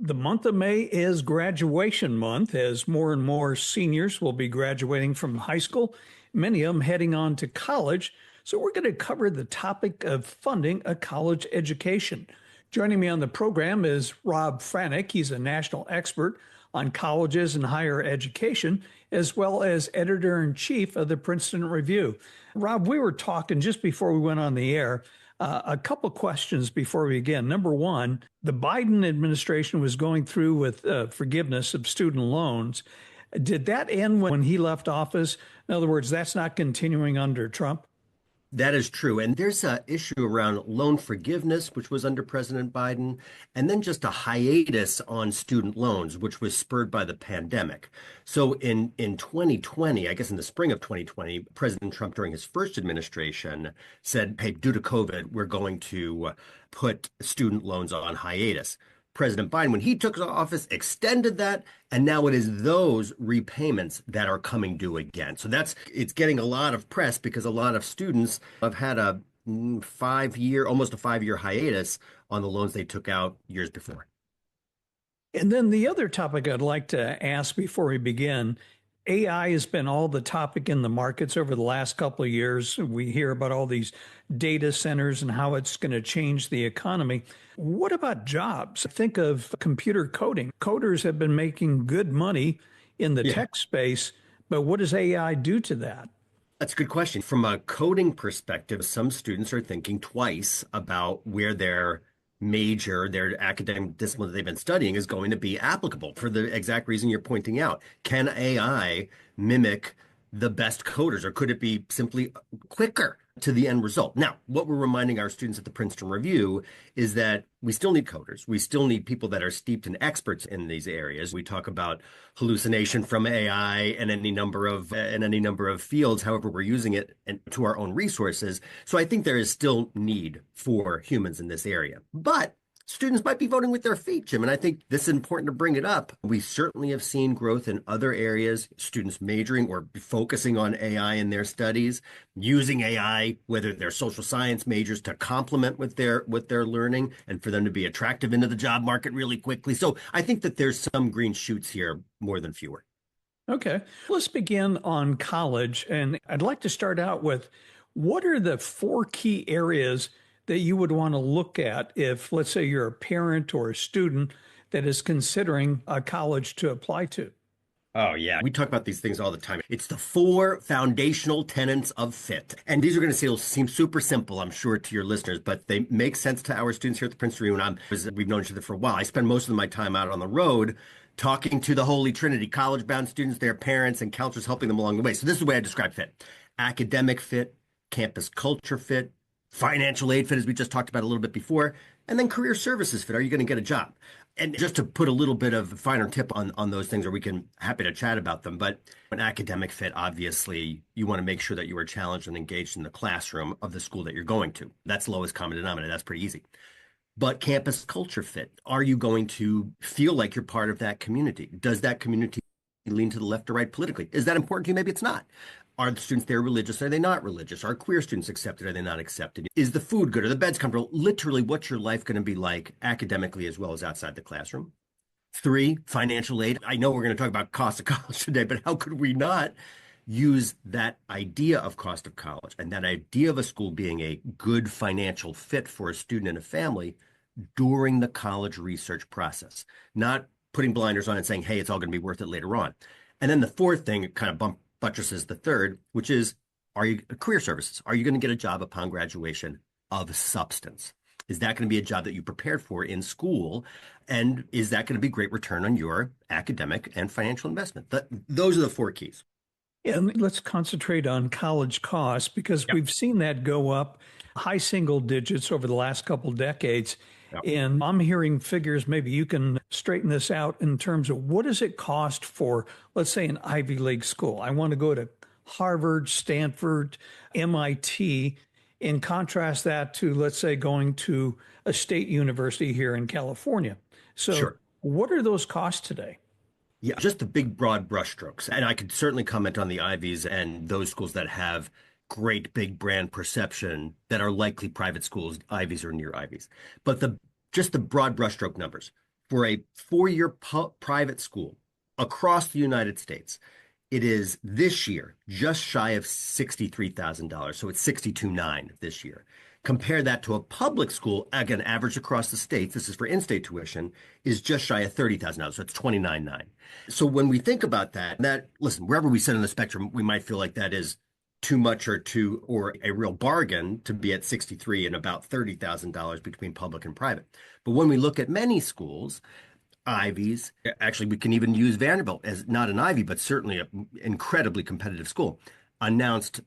The month of May is graduation month as more and more seniors will be graduating from high school, many of them heading on to college. So, we're going to cover the topic of funding a college education. Joining me on the program is Rob Franek. He's a national expert on colleges and higher education, as well as editor in chief of the Princeton Review. Rob, we were talking just before we went on the air. A couple questions before we begin. Number one, the Biden administration was going through with forgiveness of student loans. Did that end when he left office? In other words, that's not continuing under Trump? That is true. And there's an issue around loan forgiveness, which was under President Biden, and then just a hiatus on student loans, which was spurred by the pandemic. So in 2020, I guess in the spring of 2020, President Trump, during his first administration, said, hey, due to COVID, we're going to put student loans on hiatus. President Biden, when he took office, extended that, and now it is those repayments that are coming due again. So it's getting a lot of press because a lot of students have had a almost a 5-year hiatus on the loans they took out years before. And then the other topic I'd like to ask before we begin, AI has been all the topic in the markets over the last couple of years. We hear about all these data centers and how it's going to change the economy. What about jobs? Think of computer coding. Coders have been making good money in the tech space, but what does AI do to that? That's a good question. From a coding perspective, some students are thinking twice about where their academic discipline that they've been studying is going to be applicable for the exact reason you're pointing out. Can AI mimic the best coders, or could it be simply quicker to the end result? Now, what we're reminding our students at the Princeton Review is that we still need coders. We still need people that are steeped and experts in these areas. We talk about hallucination from AI and any number of fields, however we're using it and to our own resources. So I think there is still need for humans in this area. But students might be voting with their feet, Jim, and I think this is important to bring it up. We certainly have seen growth in other areas, students majoring or focusing on AI in their studies, using AI, whether they're social science majors, to complement with their learning and for them to be attractive into the job market really quickly. So I think that there's some green shoots here more than fewer. Okay, let's begin on college. And I'd like to start out with, what are the 4 key areas that you would want to look at if, let's say, you're a parent or a student that is considering a college to apply to? Oh, yeah. We talk about these things all the time. It's the 4 foundational tenets of fit. And these are going to seem super simple, I'm sure, to your listeners, but they make sense to our students here at the Princeton Review. We've known each other for a while. I spend most of my time out on the road talking to the Holy Trinity, college-bound students, their parents, and counselors, helping them along the way. So this is the way I describe fit: academic fit, campus culture fit, financial aid fit, as we just talked about a little bit before, and then career services fit. Are you going to get a job? And just to put a little bit of a finer tip on those things, or we can happy to chat about them. But an academic fit, obviously, you want to make sure that you are challenged and engaged in the classroom of the school that you're going to. That's the lowest common denominator. That's pretty easy. But campus culture fit, are you going to feel like you're part of that community? Does that community lean to the left or right politically? Is that important to you? Maybe it's not. Are the students there religious? Are they not religious? Are queer students accepted? Are they not accepted? Is the food good? Are the beds comfortable? Literally, what's your life going to be like academically as well as outside the classroom? 3, financial aid. I know we're going to talk about cost of college today, but how could we not use that idea of cost of college and that idea of a school being a good financial fit for a student and a family during the college research process? Not putting blinders on and saying, hey, it's all going to be worth it later on. And then the 4th thing, kind of buttresses the 3rd, which is, are you career services? Are you going to get a job upon graduation of substance? Is that going to be a job that you prepared for in school? And is that going to be great return on your academic and financial investment? Those are the 4 keys. Yeah, and let's concentrate on college costs, because we've seen that go up high single digits over the last couple decades. And I'm hearing figures, maybe you can straighten this out, in terms of what does it cost for, let's say, an Ivy League school. I want to go to Harvard, Stanford, MIT, and contrast that to, let's say, going to a state university here in California. So what are those costs today? Yeah, just the big broad brushstrokes. And I could certainly comment on the Ivies and those schools that have great big brand perception that are likely private schools, Ivies or near Ivies. But just the broad brushstroke numbers. For a four-year private school across the United States, it is this year just shy of $63,000. So it's 62.9 this year. Compare that to a public school, again, average across the states, this is for in-state tuition, is just shy of $30,000. So it's 29.9. So when we think about that, listen, wherever we sit on the spectrum, we might feel like that is too much or a real bargain to be at 63 and about $30,000 between public and private. But when we look at many schools, Ivies. Actually, we can even use Vanderbilt as not an Ivy, but certainly an incredibly competitive school. Announced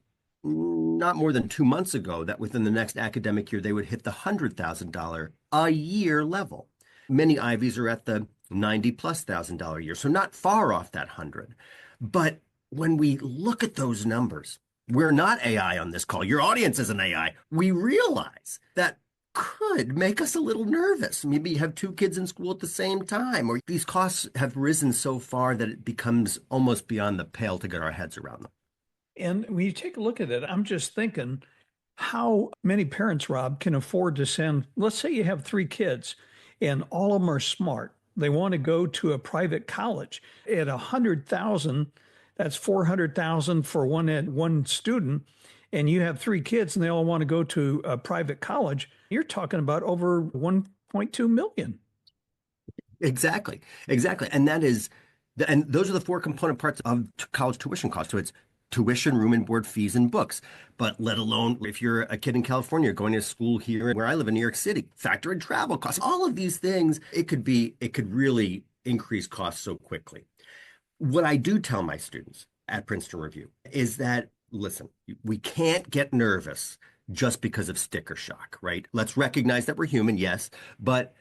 not more than 2 months ago that within the next academic year, they would hit the $100,000 a year level. Many Ivies are at the 90 plus $1,000 a year, so not far off that 100. But when we look at those numbers, we're not AI on this call. Your audience isn't AI. We realize that could make us a little nervous. Maybe you have two kids in school at the same time, or these costs have risen so far that it becomes almost beyond the pale to get our heads around them. And when you take a look at it, I'm just thinking how many parents, Rob, can afford to send, let's say you have three kids and all of them are smart. They want to go to a private college at 100,000. That's 400,000 for one student. And you have three kids and they all want to go to a private college. You're talking about over 1.2 million. Exactly. And those are the four component parts of college tuition costs. So it's tuition, room and board, fees, and books. But let alone if you're a kid in California going to school here where I live in New York City, factor in travel costs, all of these things, it could really increase costs so quickly. What I do tell my students at Princeton Review is that, listen, we can't get nervous just because of sticker shock, right? Let's recognize that we're human, yes, but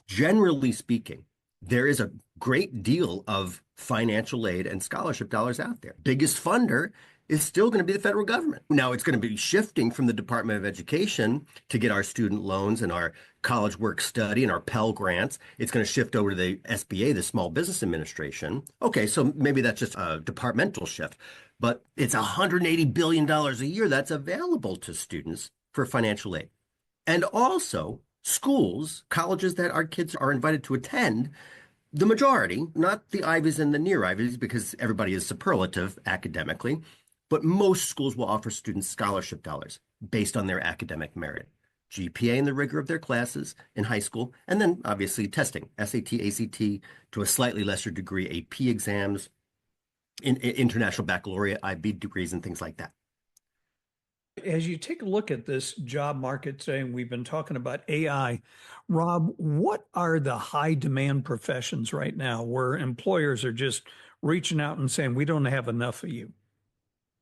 generally speaking, there is a great deal of financial aid and scholarship dollars out there. Biggest funder is still going to be the federal government. Now, it's going to be shifting from the Department of Education to get our student loans and our college work study and our Pell grants. It's going to shift over to the SBA, the Small Business Administration. Okay, so maybe that's just a departmental shift, but it's $180 billion a year that's available to students for financial aid. And also schools, colleges that our kids are invited to attend, the majority, not the Ivies and the near Ivies, because everybody is superlative academically, but most schools will offer students scholarship dollars based on their academic merit, GPA and the rigor of their classes in high school, and then obviously testing, SAT, ACT, to a slightly lesser degree, AP exams, in international baccalaureate, IB degrees, and things like that. As you take a look at this job market today, and we've been talking about AI, Rob, what are the high demand professions right now where employers are just reaching out and saying, we don't have enough of you?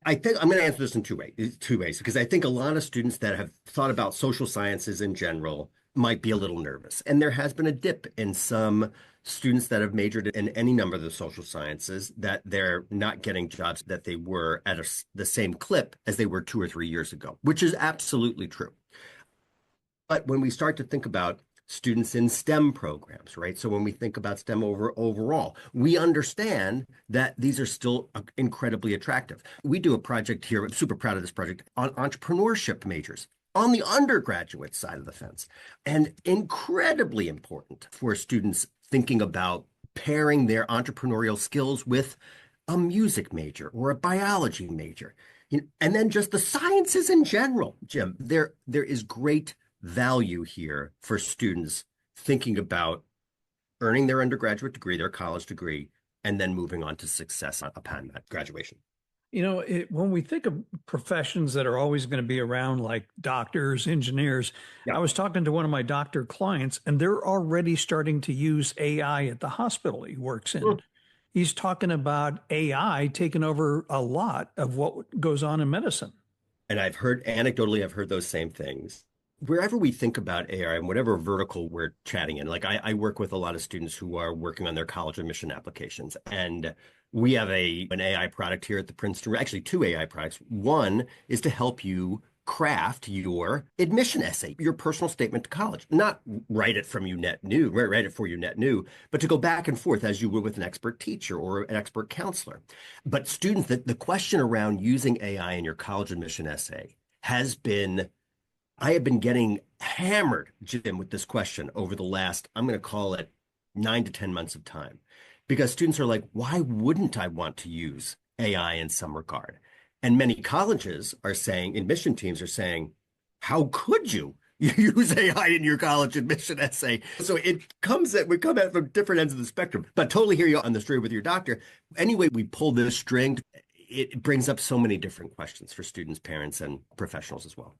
I think I'm going to answer this in two ways, because I think a lot of students that have thought about social sciences in general might be a little nervous. And there has been a dip in some students that have majored in any number of the social sciences that they're not getting jobs that they were at the same clip as they were 2 or 3 years ago, which is absolutely true. But when we start to think about students in STEM programs, right? So when we think about STEM overall, we understand that these are still incredibly attractive. We do a project here, I'm super proud of this project, on entrepreneurship majors on the undergraduate side of the fence, and incredibly important for students thinking about pairing their entrepreneurial skills with a music major or a biology major. And then just the sciences in general, Jim, there is great value here for students thinking about earning their undergraduate degree, their college degree, and then moving on to success upon that graduation. When we think of professions that are always going to be around, like doctors, engineers, Yeah. I was talking to one of my doctor clients, and they're already starting to use AI at the hospital he works in. Mm. He's talking about AI taking over a lot of what goes on in medicine. And anecdotally, I've heard those same things. Wherever we think about AI and whatever vertical we're chatting in, like I work with a lot of students who are working on their college admission applications, and we have an AI product here at the Princeton, actually two AI products. One is to help you craft your admission essay, your personal statement to college, not write it from you net new, write it for you net new, but to go back and forth as you would with an expert teacher or an expert counselor. But students, the question around using AI in your college admission essay I have been getting hammered, Jim, with this question over the last, I'm going to call it 9 to 10 months of time because students are like, why wouldn't I want to use AI in some regard? And many colleges are saying, admission teams are saying, how could you use AI in your college admission essay? So we come at it from different ends of the spectrum, but totally hear you on the story with your doctor. Anyway, we pull this string, it brings up so many different questions for students, parents, and professionals as well.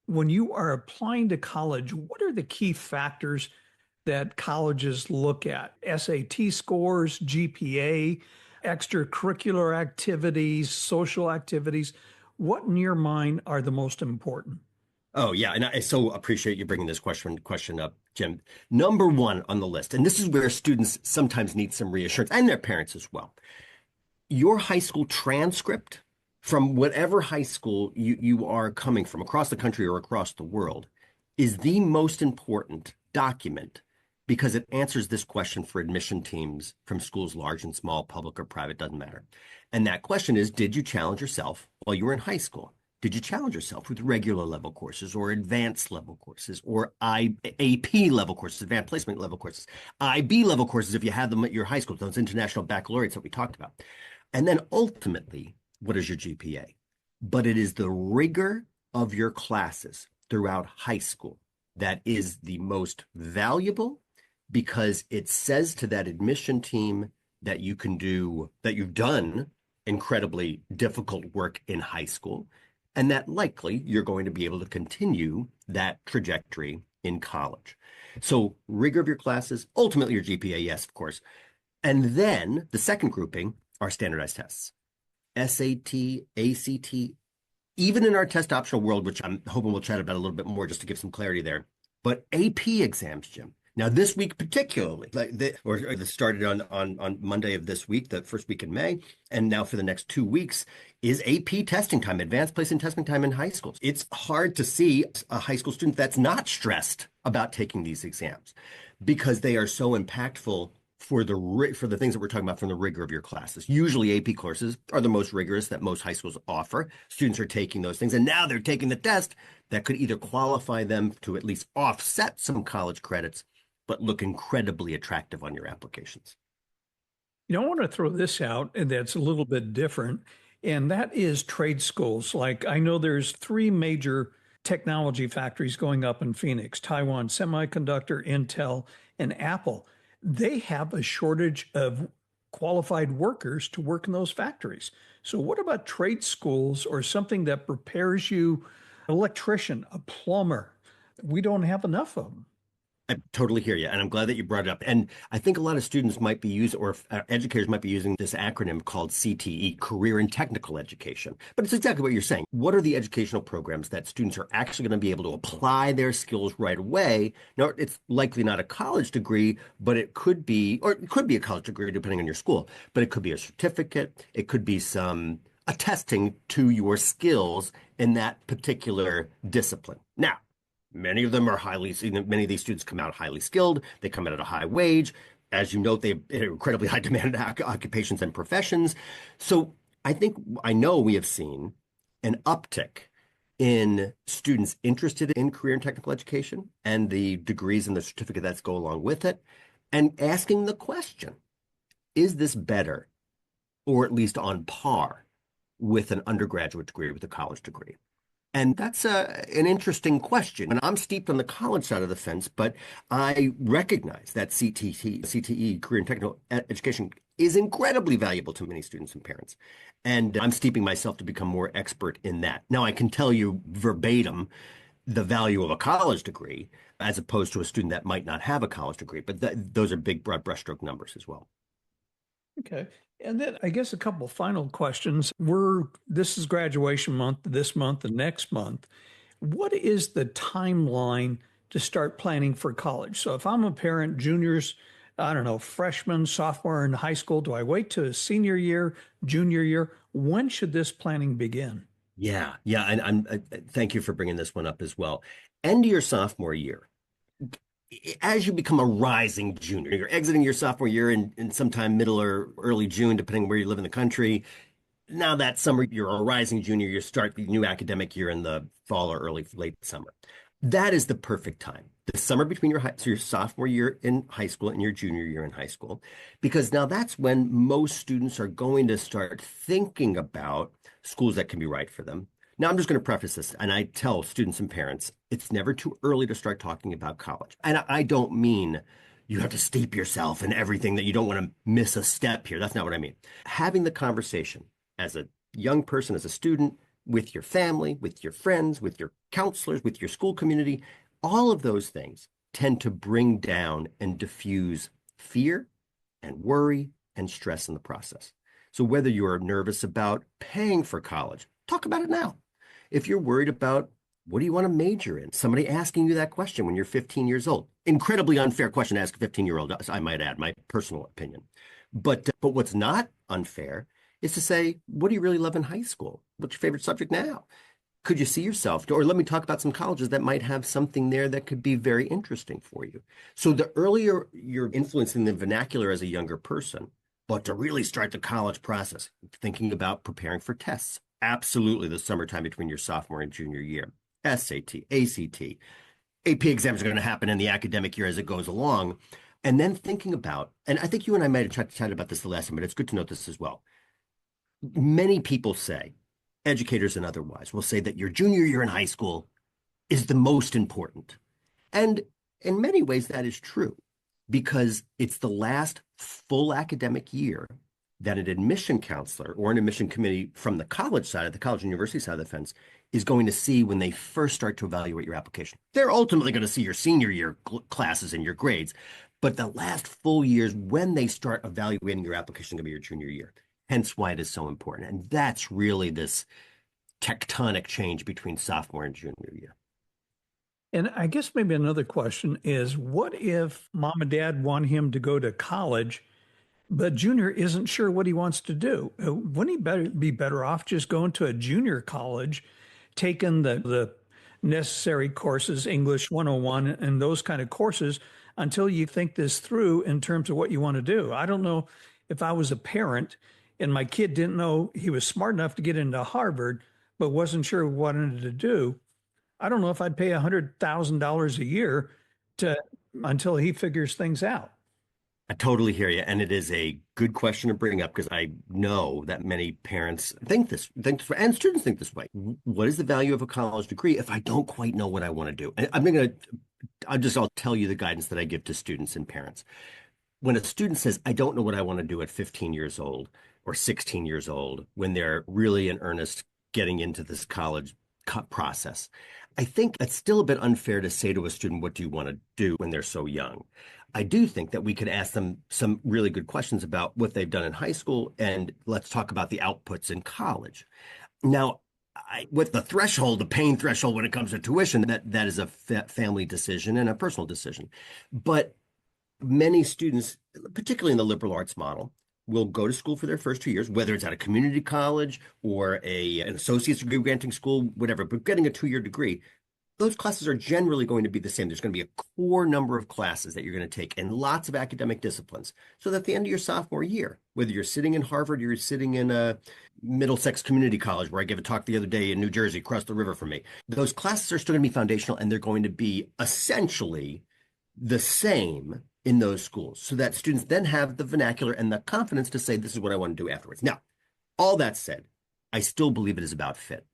When you are applying to college, what are the key factors that colleges look at? SAT scores, GPA, extracurricular activities, social activities. What in your mind are the most important? Oh yeah, and I so appreciate you bringing this question up, Jim. Number one on the list, and this is where students sometimes need some reassurance, and their parents as well. Your high school transcript from whatever high school you are coming from across the country or across the world is the most important document because it answers this question for admission teams from schools large and small, public or private, doesn't matter. And that question is, did you challenge yourself while you were in high school? Did you challenge yourself with regular level courses or advanced level courses or AP level courses, advanced placement level courses, IB level courses if you had them at your high school, those international baccalaureates that we talked about? And then ultimately, what is your GPA? But it is the rigor of your classes throughout high school that is the most valuable because it says to that admission team that you can do, that you've done incredibly difficult work in high school, and that likely you're going to be able to continue that trajectory in college. So rigor of your classes, ultimately your GPA, yes, of course. And then the second grouping are standardized tests. SAT, ACT, even in our test optional world, which I'm hoping we'll chat about a little bit more just to give some clarity there. But AP exams, Jim. Now, this week particularly, or this started on Monday of this week, the first week in May, and now for the next 2 weeks is AP testing time, advanced placement testing time in high schools. It's hard to see a high school student that's not stressed about taking these exams because they are so impactful for the things that we're talking about from the rigor of your classes. Usually AP courses are the most rigorous that most high schools offer. Students are taking those things, and now they're taking the test that could either qualify them to at least offset some college credits, but look incredibly attractive on your applications. You know, I want to throw this out and that's a little bit different, and that is trade schools. Like I know there's three major technology factories going up in Phoenix, Taiwan Semiconductor, Intel, and Apple. They have a shortage of qualified workers to work in those factories. So what about trade schools or something that prepares you, an electrician, a plumber? We don't have enough of them. I totally hear you, and I'm glad that you brought it up. And I think a lot of students might be using, or educators might be using this acronym called CTE, Career and Technical Education. But it's exactly what you're saying. What are the educational programs that students are actually going to be able to apply their skills right away? Now, it's likely not a college degree, but it could be, or it could be a college degree depending on your school, but it could be a certificate. It could be some attesting to your skills in that particular discipline. Now, many of them are many of these students come out highly skilled. They come out at a high wage. As you note, they have incredibly high demand occupations and professions. So I know we have seen an uptick in students interested in career and technical education and the degrees and the certificate that go along with it, and asking the question, is this better or at least on par with an undergraduate degree, with a college degree? And that's an interesting question. And I'm steeped on the college side of the fence, but I recognize that CTE, Career and Technical Education, is incredibly valuable to many students and parents. And I'm steeping myself to become more expert in that. Now, I can tell you verbatim the value of a college degree as opposed to a student that might not have a college degree, but those are big, broad brushstroke numbers as well. Okay. And then I guess a couple final questions. This is graduation month, this month and next month. What is the timeline to start planning for college? So if I'm a parent, juniors, I don't know, freshman, sophomore in high school, do I wait to senior year, junior year? When should this planning begin? Yeah, and thank you for bringing this one up as well. End of your sophomore year, as you become a rising junior, you're exiting your sophomore year in sometime middle or early June, depending where you live in the country. Now that summer, you're a rising junior, you start the new academic year in the fall or late summer. That is the perfect time. The summer between your sophomore year in high school and your junior year in high school, because now that's when most students are going to start thinking about schools that can be right for them. Now, I'm just going to preface this, and I tell students and parents, it's never too early to start talking about college. And I don't mean you have to steep yourself in everything that you don't want to miss a step here. That's not what I mean. Having the conversation as a young person, as a student, with your family, with your friends, with your counselors, with your school community, all of those things tend to bring down and diffuse fear and worry and stress in the process. So whether you're nervous about paying for college, talk about it now. If you're worried about what do you want to major in, somebody asking you that question when you're 15 years old, incredibly unfair question to ask a 15-year-old, I might add, my personal opinion. But what's not unfair is to say, what do you really love in high school? What's your favorite subject now? Could you see yourself? Or let me talk about some colleges that might have something there that could be very interesting for you. So the earlier you're influencing the vernacular as a younger person, but to really start the college process, thinking about preparing for tests, absolutely the summertime between your sophomore and junior year. SAT, ACT, AP exams are going to happen in the academic year as it goes along. And then thinking about, and I think you and I might have chatted about this the last time, but it's good to note this as well. Many people say, educators and otherwise, will say that your junior year in high school is the most important. And in many ways, that is true because it's the last full academic year that an admission counselor or an admission committee from the college side, of the college and university side of the fence, is going to see when they first start to evaluate your application. They're ultimately going to see your senior year classes and your grades, but the last full years when they start evaluating your application is going to be your junior year. Hence why it is so important. And that's really this tectonic change between sophomore and junior year. And I guess maybe another question is, what if mom and dad want him to go to college, but junior isn't sure what he wants to do? Wouldn't he be better off just going to a junior college, taking the necessary courses, English 101 and those kind of courses until you think this through in terms of what you want to do? I don't know if I was a parent and my kid didn't know he was smart enough to get into Harvard, but wasn't sure what he wanted to do. I don't know if I'd pay $100,000 a year to until he figures things out. I totally hear you. And it is a good question to bring up because I know that many parents and students think this way. What is the value of a college degree if I don't quite know what I want to do? And I'll tell you the guidance that I give to students and parents. When a student says, I don't know what I want to do at 15 years old or 16 years old, when they're really in earnest getting into this college process, I think it's still a bit unfair to say to a student, what do you want to do when they're so young? I do think that we could ask them some really good questions about what they've done in high school, and let's talk about the outputs in college. Now, with the pain threshold when it comes to tuition, that is a family decision and a personal decision. But many students, particularly in the liberal arts model, will go to school for their first 2 years, whether it's at a community college or an associate's degree granting school, whatever, but getting a 2-year degree. Those classes are generally going to be the same. There's going to be a core number of classes that you're going to take and lots of academic disciplines. So that at the end of your sophomore year, whether you're sitting in Harvard, you're sitting in a Middlesex Community College, where I gave a talk the other day in New Jersey, across the river from me, those classes are still going to be foundational and they're going to be essentially the same in those schools so that students then have the vernacular and the confidence to say, this is what I want to do afterwards. Now, all that said, I still believe it is about fit.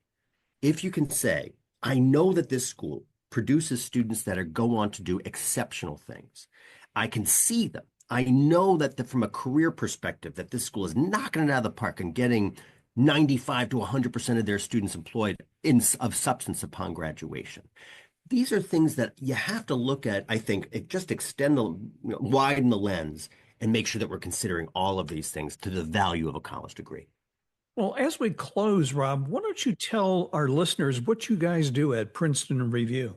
If you can say, I know that this school produces students that go on to do exceptional things. I can see them. I know that from a career perspective, that this school is knocking it out of the park and getting 95 to 100% of their students employed of substance upon graduation. These are things that you have to look at, I think, just widen the lens and make sure that we're considering all of these things to the value of a college degree. Well, as we close, Rob, why don't you tell our listeners what you guys do at Princeton Review?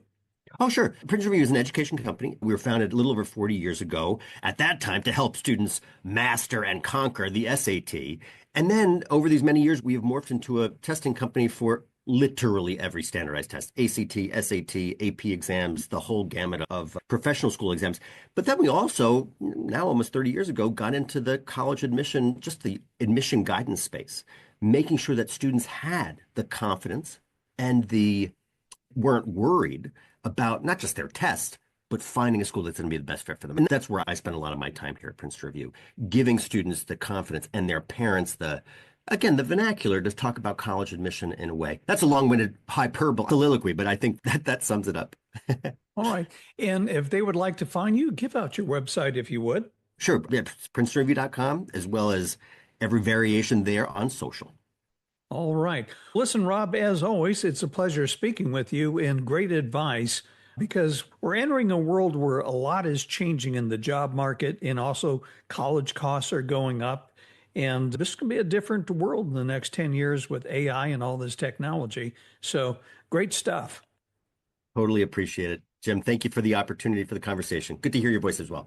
Oh, sure. Princeton Review is an education company. We were founded a little over 40 years ago, at that time, to help students master and conquer the SAT. And then over these many years, we have morphed into a testing company for literally every standardized test, ACT, SAT, AP exams, the whole gamut of professional school exams. But then we also, now almost 30 years ago, got into the college admission, just the admission guidance space, making sure that students had the confidence and weren't worried about not just their test, but finding a school that's going to be the best fit for them. And that's where I spend a lot of my time here at Princeton Review, giving students the confidence and their parents again, the vernacular to talk about college admission in a way. That's a long-winded hyperbole soliloquy, but I think that sums it up. All right. And if they would like to find you, give out your website if you would. Sure. Yeah, PrincetonReview.com, as well as every variation there on social. All right. Listen, Rob, as always, it's a pleasure speaking with you and great advice because we're entering a world where a lot is changing in the job market and also college costs are going up. And this is going to be a different world in the next 10 years with AI and all this technology. So great stuff. Totally appreciate it. Jim, thank you for the opportunity for the conversation. Good to hear your voice as well.